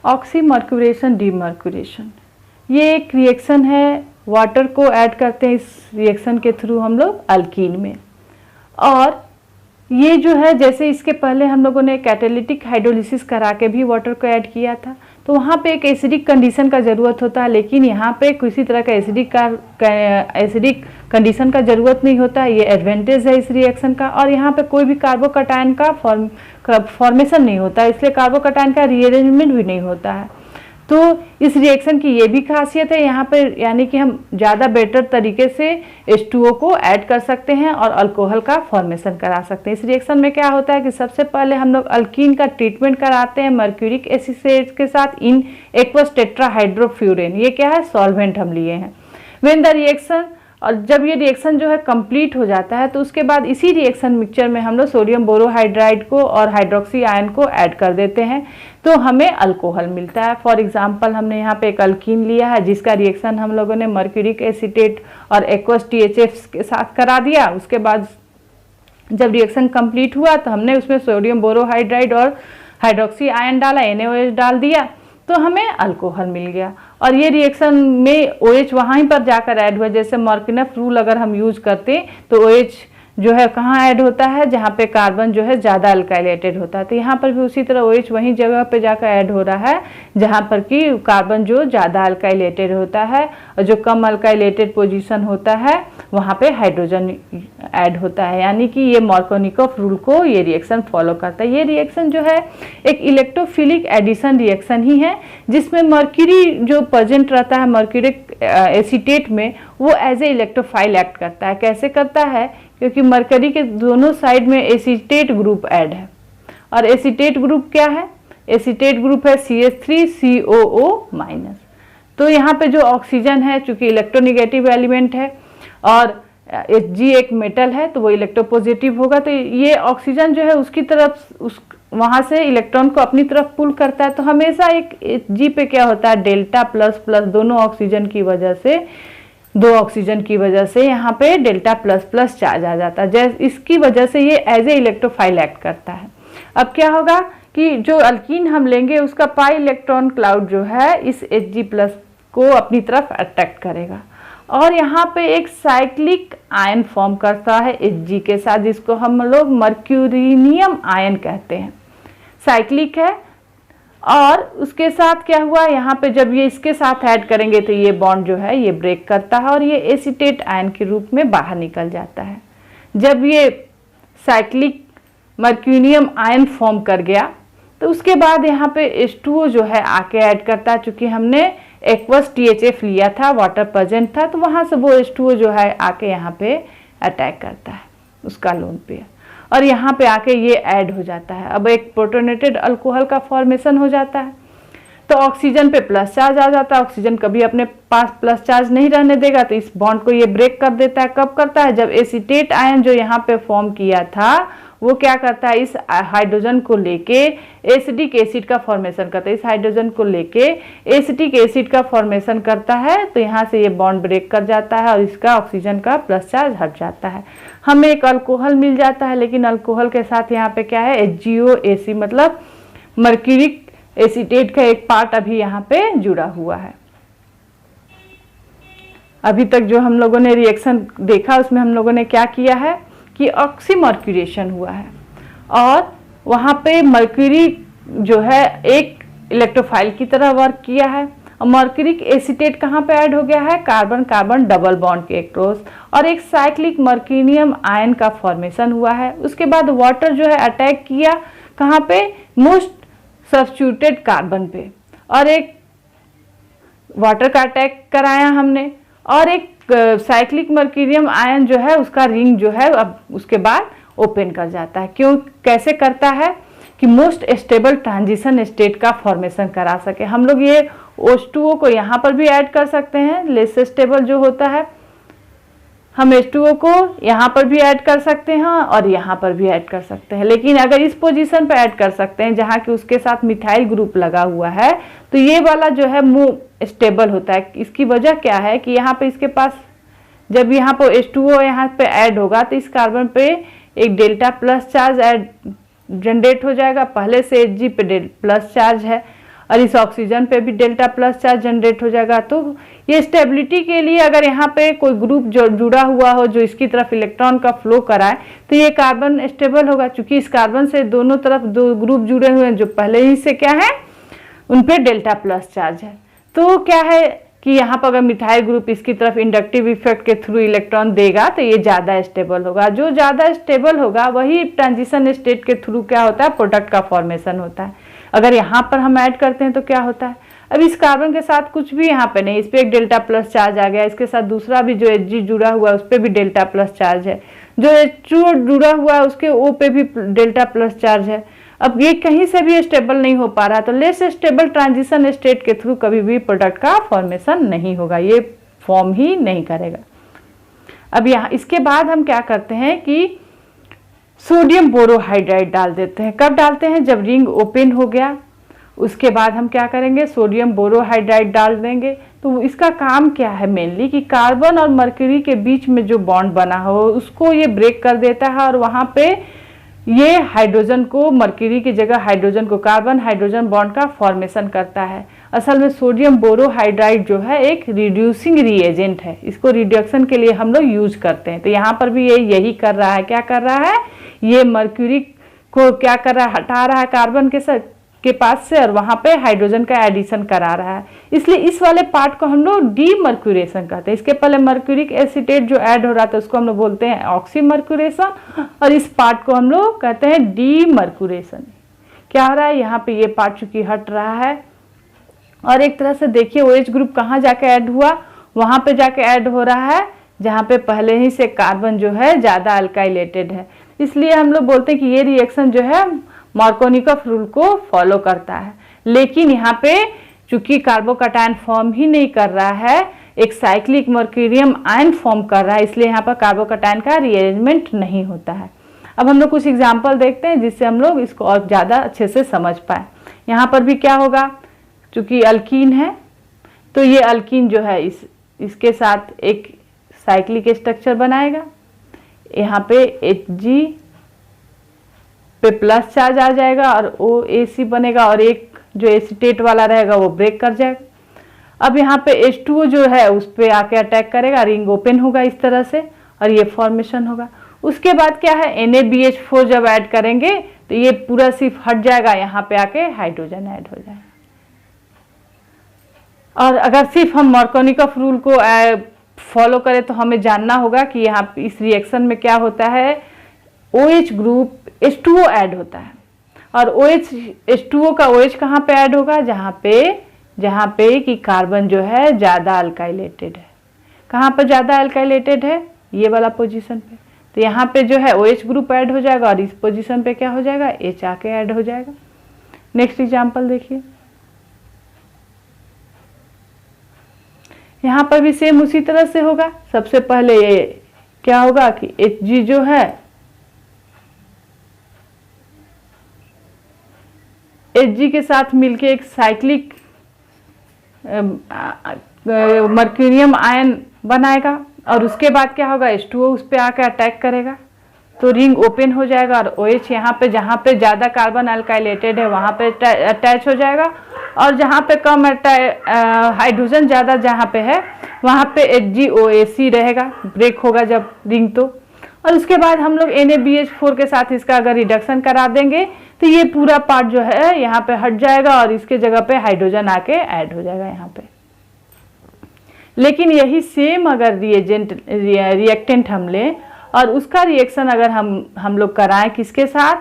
Oxymercuration demercuration, ये एक reaction है, वाटर को ऐड करते हैं इस रिएक्शन के थ्रू हम लोग अल्कीन में। और ये जो है, जैसे इसके पहले हम लोगों ने कैटालिटिक हाइड्रोलिसिस करा के भी वाटर को ऐड किया था, तो वहाँ पे एक एसिडिक कंडीशन का ज़रूरत होता है, लेकिन यहाँ पे किसी तरह का एसिडिक कंडीशन का ज़रूरत नहीं होता है। ये एडवांटेज है इस रिएक्शन का। और यहाँ पे कोई भी कार्बोकटायन का फॉर्मेशन नहीं होता है, इसलिए कार्बोकटायन का रीअरेंजमेंट भी नहीं होता है। तो इस रिएक्शन की ये भी खासियत है यहाँ पर, यानी कि हम ज़्यादा बेटर तरीके से H2O को ऐड कर सकते हैं और अल्कोहल का फॉर्मेशन करा सकते हैं। इस रिएक्शन में क्या होता है कि सबसे पहले हम लोग अल्कीन का ट्रीटमेंट कराते हैं मर्क्यूरिक एसिड के साथ इन एक्वस टेट्राहाइड्रोफ्यूरेन, ये क्या है, सॉल्वेंट हम लिए हैं। व्हेन द रिएक्शन, और जब ये रिएक्शन जो है कंप्लीट हो जाता है तो उसके बाद इसी रिएक्शन मिक्सचर में हम लोग सोडियम बोरोहाइड्राइड को और हाइड्रोक्सी आयन को ऐड कर देते हैं, तो हमें अल्कोहल मिलता है। फॉर एग्जांपल हमने यहाँ पे एक अल्कीन लिया है जिसका रिएक्शन हम लोगों ने मर्क्यूरिक एसीटेट और एक्वस THF के साथ करा दिया। उसके बाद जब रिएक्शन कंप्लीट हुआ तो हमने उसमें सोडियम बोरोहाइड्राइड और हाइड्रोक्सी आयन डाला, NaOH डाल दिया, तो हमें अल्कोहल मिल गया। और ये रिएक्शन में OH वहाँ पर जाकर ऐड हुआ। जैसे मर्किनफ रूल अगर हम यूज करते तो OH जो है कहाँ ऐड होता है, जहाँ पे कार्बन जो है ज़्यादा अल्काइलेटेड होता है, तो यहाँ पर भी उसी तरह OH वहीं जगह पे जाकर ऐड हो रहा है जहाँ पर कि कार्बन जो ज़्यादा अल्काइलेटेड होता है, और जो कम अल्काइलेटेड पोजीशन होता है वहाँ पे हाइड्रोजन ऐड होता है। यानी कि ये मार्कोनिकॉफ रूल को ये रिएक्शन फॉलो करता है। ये रिएक्शन जो है एक इलेक्ट्रोफिलिक एडिशन रिएक्शन ही है, जिसमें मर्क्यूरी जो प्रेजेंट रहता है मर्क्यूरिक एसीटेट में, वो एज ए इलेक्ट्रोफाइल एक्ट करता है। कैसे करता है, क्योंकि मरकरी के दोनों साइड में एसीटेट ग्रुप ऐड है। और एसीटेट ग्रुप क्या है, एसीटेट ग्रुप है CH3COO-। तो यहाँ पे जो ऑक्सीजन है, चूंकि इलेक्ट्रोनेगेटिव एलिमेंट है और Hg एक मेटल है, तो वो इलेक्ट्रोपॉजिटिव होगा, तो ये ऑक्सीजन जो है उसकी तरफ वहाँ से इलेक्ट्रॉन को अपनी तरफ पुल करता है। तो हमेशा एक Hg पे क्या होता है, डेल्टा प्लस प्लस, दोनों ऑक्सीजन की वजह से, दो ऑक्सीजन की वजह से यहाँ पे डेल्टा प्लस प्लस चार्ज आ जाता है। जैसे इसकी वजह से ये एज ए इलेक्ट्रोफाइल एक्ट करता है। अब क्या होगा कि जो अल्कीन हम लेंगे उसका पाई इलेक्ट्रॉन क्लाउड जो है इस Hg प्लस को अपनी तरफ अट्रैक्ट करेगा, और यहाँ पे एक साइक्लिक आयन फॉर्म करता है Hg के साथ, जिसको हम लोग मर्क्यूरिनियम आयन कहते हैं। साइक्लिक है, और उसके साथ क्या हुआ, यहाँ पे जब ये इसके साथ ऐड करेंगे तो ये बॉन्ड जो है ये ब्रेक करता है और ये एसीटेट आयन के रूप में बाहर निकल जाता है। जब ये साइक्लिक मर्क्यूरिनियम आयन फॉर्म कर गया तो उसके बाद यहाँ पे H2O जो है आके ऐड करता है। चूंकि हमने एक्वस THF लिया था, वाटर प्रेजेंट था, तो वहाँ से वो H2O जो है आके यहाँ पे अटैक करता है उसका लोन पे, और यहाँ पे आके ये ऐड हो जाता है। अब एक प्रोटोनेटेड अल्कोहल का फॉर्मेशन हो जाता है। तो ऑक्सीजन पे प्लस चार्ज आ जाता है, ऑक्सीजन कभी अपने पास प्लस चार्ज नहीं रहने देगा, तो इस बॉन्ड को ये ब्रेक कर देता है। कब करता है, जब एसीटेट आयन जो यहाँ पे फॉर्म किया था वो क्या करता है, इस हाइड्रोजन को लेके एसिटिक एसिड का फॉर्मेशन करता है, इस हाइड्रोजन को लेके एसिटिक एसिड का फॉर्मेशन करता है, तो यहाँ से ये बॉन्ड ब्रेक कर जाता है और इसका ऑक्सीजन का प्लस चार्ज हट जाता है। हमें एक अल्कोहल मिल जाता है, लेकिन अल्कोहल के साथ यहाँ पे क्या है, HgOAc, मतलब मर्क्यूरिक एसीटेट का एक पार्ट अभी यहाँ पे जुड़ा हुआ है। अभी तक जो हम लोगों ने रिएक्शन देखा उसमें हम लोगों ने क्या किया है कि ऑक्सीमर्क्यूरेशन हुआ है, और वहाँ पे मर्क्यूरी जो है एक इलेक्ट्रोफाइल की तरह वर्क किया है। और मर्क्यूरिक एसीटेट कहाँ पे ऐड हो गया है, कार्बन कार्बन डबल बॉन्ड के अक्रॉस, और एक साइक्लिक मर्क्यूरिनियम आयन का फॉर्मेशन हुआ है। उसके बाद वाटर जो है अटैक किया कहाँ पे, मोस्ट सब्स्टिट्यूटेड कार्बन पे, और एक वाटर का अटैक कराया हमने, और एक साइक्लिक मर्क्यूरियम आयन जो है उसका रिंग जो है अब उसके बाद ओपन कर जाता है। क्यों, कैसे करता है कि मोस्ट स्टेबल ट्रांजिशन स्टेट का फॉर्मेशन करा सके। हम लोग ये H2O को यहाँ पर भी ऐड कर सकते हैं, लेस स्टेबल जो होता है, हम H2O को यहाँ पर भी ऐड कर सकते हैं और यहाँ पर भी ऐड कर सकते हैं। लेकिन अगर इस पोजीशन पर ऐड कर सकते हैं जहाँ कि उसके साथ मिथाइल ग्रुप लगा हुआ है, तो ये वाला जो है मूव स्टेबल होता है। इसकी वजह क्या है कि यहाँ पे इसके पास जब यहाँ पर H2O यहाँ पे ऐड होगा तो इस कार्बन पे एक delta plus charge add generate हो जाएगा। पहले से Hg पे प्लस चार्ज है, और इस ऑक्सीजन पे भी डेल्टा प्लस चार्ज जनरेट हो जाएगा। तो ये स्टेबिलिटी के लिए अगर यहाँ पे कोई ग्रुप जो जुड़ा हुआ हो जो इसकी तरफ इलेक्ट्रॉन का फ्लो कराए तो ये कार्बन स्टेबल होगा, क्योंकि इस कार्बन से दोनों तरफ दो ग्रुप जुड़े हुए हैं जो पहले ही से क्या है उन पे डेल्टा प्लस चार्ज है। तो क्या है कि यहाँ पर अगर मिथाइल ग्रुप इसकी तरफ इंडक्टिव इफेक्ट के थ्रू इलेक्ट्रॉन देगा तो ये ज़्यादा स्टेबल होगा। जो ज़्यादा स्टेबल होगा वही ट्रांजिशन स्टेट के थ्रू क्या होता है, प्रोडक्ट का फॉर्मेशन होता है। अगर यहाँ पर हम ऐड करते हैं तो क्या होता है, अब इस कार्बन के साथ कुछ भी यहाँ पे नहीं, इस पर एक डेल्टा प्लस चार्ज आ गया, इसके साथ दूसरा भी जो Hg जुड़ा हुआ है उस पर भी डेल्टा प्लस चार्ज है, जो H2O जुड़ा हुआ है उसके O पे भी डेल्टा प्लस चार्ज है। अब ये कहीं से भी स्टेबल नहीं हो पा रहा, तो लेस स्टेबल ट्रांजिशन स्टेट के थ्रू कभी भी प्रोडक्ट का फॉर्मेशन नहीं होगा, ये फॉर्म ही नहीं करेगा। अब यहाँ इसके बाद हम क्या करते हैं कि सोडियम बोरोहाइड्राइड डाल देते हैं। कब डालते हैं, जब रिंग ओपन हो गया उसके बाद हम क्या करेंगे, सोडियम बोरोहाइड्राइड डाल देंगे। तो इसका काम क्या है मेनली कि कार्बन और मर्क्यूरी के बीच में जो बॉन्ड बना हो उसको ये ब्रेक कर देता है और वहाँ पे ये हाइड्रोजन को मर्क्यूरी की जगह हाइड्रोजन को कार्बन हाइड्रोजन बॉन्ड का फॉर्मेशन करता है। असल में सोडियम बोरोहाइड्राइड जो है एक रिड्यूसिंग रिएजेंट है, इसको रिडक्शन के लिए हम लोग यूज करते हैं। तो यहाँ पर भी ये यही कर रहा है, क्या कर रहा है, ये मर्क्यूरी को क्या कर रहा है, हटा रहा है कार्बन के पास से और वहाँ पे हाइड्रोजन का एडिशन करा रहा है। इसलिए इस वाले पार्ट को हम लोग डीमर्क्यूरेशन कहते हैं। इसके पहले मर्क्यूरिक एसीटेट जो ऐड हो रहा था उसको हम लोग बोलते हैं ऑक्सीमर्क्यूरेशन और इस पार्ट को हम लोग कहते हैं डीमर्क्यूरेशन। क्या हो रहा है, यहाँ पे ये पार्ट चूंकि हट रहा है और एक तरह से देखिए OH ग्रुप कहाँ जाके ऐड हुआ, वहाँ पे जाके ऐड हो रहा है जहाँ पे पहले ही से कार्बन जो है ज़्यादा अल्काइलेटेड है। इसलिए हम लोग बोलते हैं कि ये रिएक्शन जो है मार्कोनिकॉफ रूल को फॉलो करता है। लेकिन यहाँ पे चूंकि कार्बोकैटायन फॉर्म ही नहीं कर रहा है, एक साइक्लिक मर्क्यूरियम आयन फॉर्म कर रहा है, इसलिए यहाँ पर कार्बोकैटायन का रीअरेंजमेंट नहीं होता है। अब हम लोग कुछ एग्जाम्पल देखते हैं जिससे हम लोग इसको और ज़्यादा अच्छे से समझ पाए। यहाँ पर भी क्या होगा, चूंकि अल्कीन है तो ये अल्कीन जो है इसके साथ एक साइक्लिक स्ट्रक्चर बनाएगा। यहाँ पे Hg पे प्लस चार्ज आ जाएगा और OAC बनेगा और एक जो एसीटेट वाला रहेगा वो ब्रेक कर जाएगा। अब यहाँ पे H2O जो है उस पे आके अटैक करेगा, रिंग ओपन होगा इस तरह से और ये फॉर्मेशन होगा। उसके बाद क्या है, NaBH4 जब ऐड करेंगे तो ये पूरा सिर्फ हट जाएगा, यहाँ पे आके हाइड्रोजन ऐड हो जाएगा। और अगर सिर्फ हम मार्कोनिकॉफ रूल को फॉलो करें तो हमें जानना होगा कि यहाँ इस रिएक्शन में क्या होता है, OH ग्रुप H2O ऐड होता है और H2O का OH कहाँ पे ऐड होगा, जहाँ पे कि कार्बन जो है ज़्यादा अल्काइलेटेड है। कहाँ पर ज़्यादा अल्काइलेटेड है, ये वाला पोजीशन पे। तो यहाँ पे जो है OH ग्रुप ऐड हो जाएगा और इस पोजीशन पे क्या हो जाएगा, H आके ऐड हो जाएगा। नेक्स्ट एग्जाम्पल देखिए, यहाँ पर भी सेम उसी तरह से होगा। सबसे पहले ये क्या होगा कि Hg जो है Hg के साथ मिलके एक साइक्लिक मर्क्यूरियम आयन बनाएगा और उसके बाद क्या होगा, H2O उस पर आकर अटैक करेगा तो रिंग ओपन हो जाएगा और OH यहाँ पे जहाँ पे ज़्यादा कार्बन अल्काइलेटेड है वहाँ पे अटैच हो जाएगा और जहाँ पे कम हाइड्रोजन ज़्यादा जहाँ पे है वहाँ पे HgOAC रहेगा, ब्रेक होगा जब रिंग तो। और उसके बाद हम लोग NaBH4 के साथ इसका अगर रिडक्शन करा देंगे तो ये पूरा पार्ट जो है यहाँ पे हट जाएगा और इसके जगह पे हाइड्रोजन आके ऐड हो जाएगा यहाँ पे। लेकिन यही सेम अगर रिएक्टेंट हम लें और उसका रिएक्शन अगर हम लोग कराएं किसके साथ,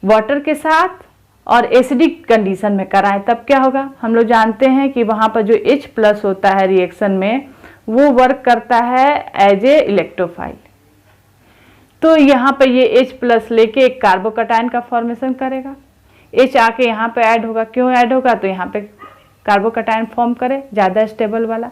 वाटर के साथ और एसिडिक कंडीशन में कराएं, तब क्या होगा, हम लोग जानते हैं कि वहाँ पर जो H+ होता है रिएक्शन में वो वर्क करता है एज ए इलेक्ट्रोफाइल। तो यहाँ पे ये H+ लेके एक कार्बोकैटायन का फॉर्मेशन करेगा, H आके यहाँ पे ऐड होगा। क्यों ऐड होगा, तो यहाँ पे कार्बोकैटायन फॉर्म करे ज़्यादा स्टेबल वाला।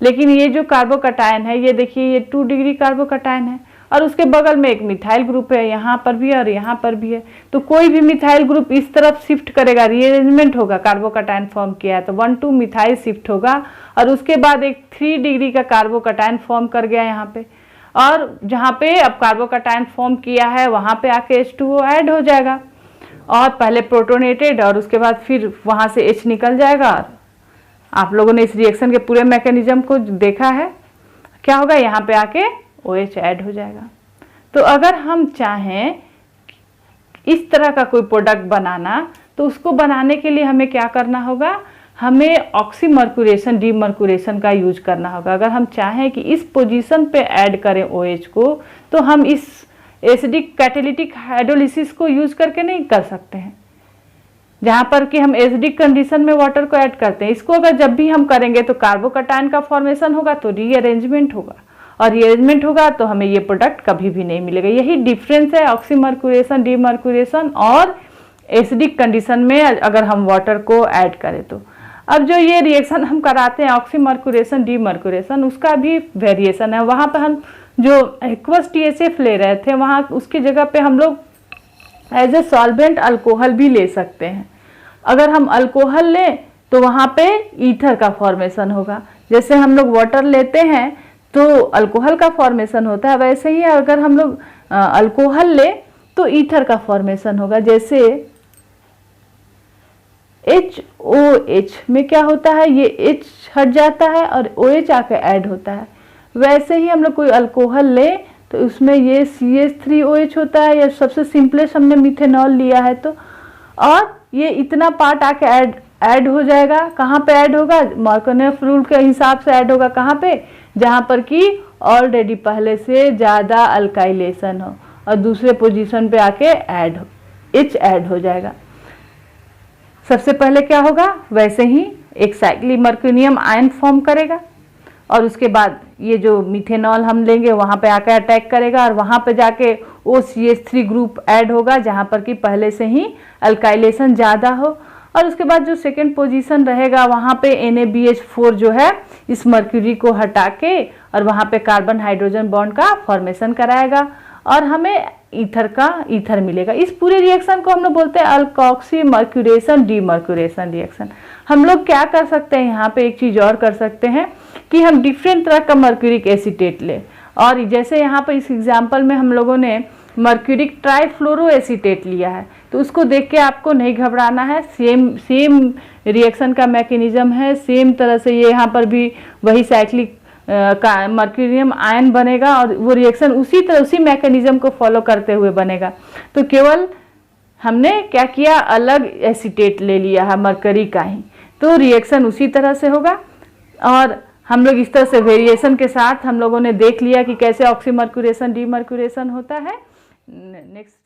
लेकिन ये जो कार्बोकैटायन है ये देखिए ये 2 डिग्री कार्बोकैटायन है और उसके बगल में एक मिथाइल ग्रुप है, यहाँ पर भी और यहाँ पर भी है। तो कोई भी मिथाइल ग्रुप इस तरफ शिफ्ट करेगा, रीअरेंजमेंट होगा, कार्बोकैटायन फॉर्म किया है तो 1,2 मिथाइल शिफ्ट होगा और उसके बाद एक 3 डिग्री का कार्बोकैटायन फॉर्म कर गया यहाँ पे। और जहाँ पे अब कार्बोकैटायन फॉर्म किया है वहाँ पे आके H2O ऐड हो जाएगा और पहले प्रोटोनेटेड और उसके बाद फिर वहाँ से H निकल जाएगा। आप लोगों ने इस रिएक्शन के पूरे मैकेनिज्म को देखा है। क्या होगा, यहाँ पे आके OH ऐड हो जाएगा। तो अगर हम चाहें इस तरह का कोई प्रोडक्ट बनाना, तो उसको बनाने के लिए हमें क्या करना होगा, हमें ऑक्सीमर्क्यूरेशन डीमर्क्यूरेशन का यूज करना होगा। अगर हम चाहें कि इस पोजीशन पे ऐड करें OH को, तो हम इस एसिडिक कैटालिटिक हाइड्रोलिसिस को यूज करके नहीं कर सकते हैं, जहाँ पर कि हम एसिडिक कंडीशन में वाटर को ऐड करते हैं। इसको अगर जब भी हम करेंगे तो कार्बोकैटायन का फॉर्मेशन होगा, तो रीअरेंजमेंट होगा, और रीअरेंजमेंट होगा तो हमें ये प्रोडक्ट कभी भी नहीं मिलेगा। यही डिफरेंस है ऑक्सीमर्क्यूरेशन डीमर्क्यूरेशन और एसिडिक कंडीशन में अगर हम वाटर को ऐड करें तो। अब जो ये रिएक्शन हम कराते हैं ऑक्सीमर्क्यूरेशन डीमर्क्यूरेशन, उसका भी वेरिएशन है। वहाँ पर हम जो एक्वस THF ले रहे थे, वहाँ उसकी जगह पे हम लोग एज ए सॉल्वेंट अल्कोहल भी ले सकते हैं। अगर हम अल्कोहल लें तो वहाँ पे ईथर का फॉर्मेशन होगा। जैसे हम लोग वाटर लेते हैं तो अल्कोहल का फॉर्मेशन होता है, वैसे ही अगर हम लोग अल्कोहल ले तो ईथर का फॉर्मेशन होगा। जैसे HOH में क्या होता है, ये H हट जाता है और OH आकर ऐड होता है। वैसे ही हम लोग कोई अल्कोहल ले तो उसमें ये CH3OH होता है, या सबसे सिंपलेस्ट हमने मिथेनॉल लिया है तो, और ये इतना पार्ट आके ऐड हो जाएगा। कहाँ पे ऐड होगा, मार्कोनेफ रूल के हिसाब से ऐड होगा। कहाँ पे, जहाँ पर कि ऑलरेडी पहले से ज़्यादा अल्काइलेशन हो, और दूसरे पोजीशन पे आके H ऐड हो जाएगा। सबसे पहले क्या होगा, वैसे ही एक साइक्लिमर्क्यूनियम आयन फॉर्म करेगा, और उसके बाद ये जो मिथेनॉल हम लेंगे वहाँ पे आकर अटैक करेगा, और वहाँ पे जाके OCH3 ग्रुप ऐड होगा, जहाँ पर कि पहले से ही अल्काइलेशन ज़्यादा हो। और उसके बाद जो सेकेंड पोजीशन रहेगा वहाँ पे NaBH4 जो है इस मर्क्यूरी को हटा के और वहाँ पे कार्बन हाइड्रोजन बॉन्ड का फॉर्मेशन कराएगा, और हमें ईथर मिलेगा। इस पूरे रिएक्शन को हम लोग बोलते हैं अल्कोक्सीमर्क्यूरेशन डीमर्क्यूरेशन रिएक्शन। हम लोग क्या कर सकते हैं, यहाँ पे एक चीज़ और कर सकते हैं कि हम डिफरेंट तरह का मर्क्यूरिक एसीटेट लें, और जैसे यहाँ पर इस एग्जाम्पल में हम लोगों ने मर्क्यूरिक ट्राईफ्लोरो एसीटेट लिया है, तो उसको देख के आपको नहीं घबराना है। सेम रिएक्शन का मैकेनिज्म है, सेम तरह से ये यहाँ पर भी वही साइक्लिक का मर्क्यूरियम आयन बनेगा, और वो रिएक्शन उसी मैकेनिज्म को फॉलो करते हुए बनेगा। तो केवल हमने क्या किया, अलग एसीटेट ले लिया है मरकरी का ही, तो रिएक्शन उसी तरह से होगा। और हम लोग इस तरह से वेरिएशन के साथ हम लोगों ने देख लिया कि कैसे ऑक्सीमर्क्यूरेशन डीमर्क्यूरेशन होता है। नेक्स्ट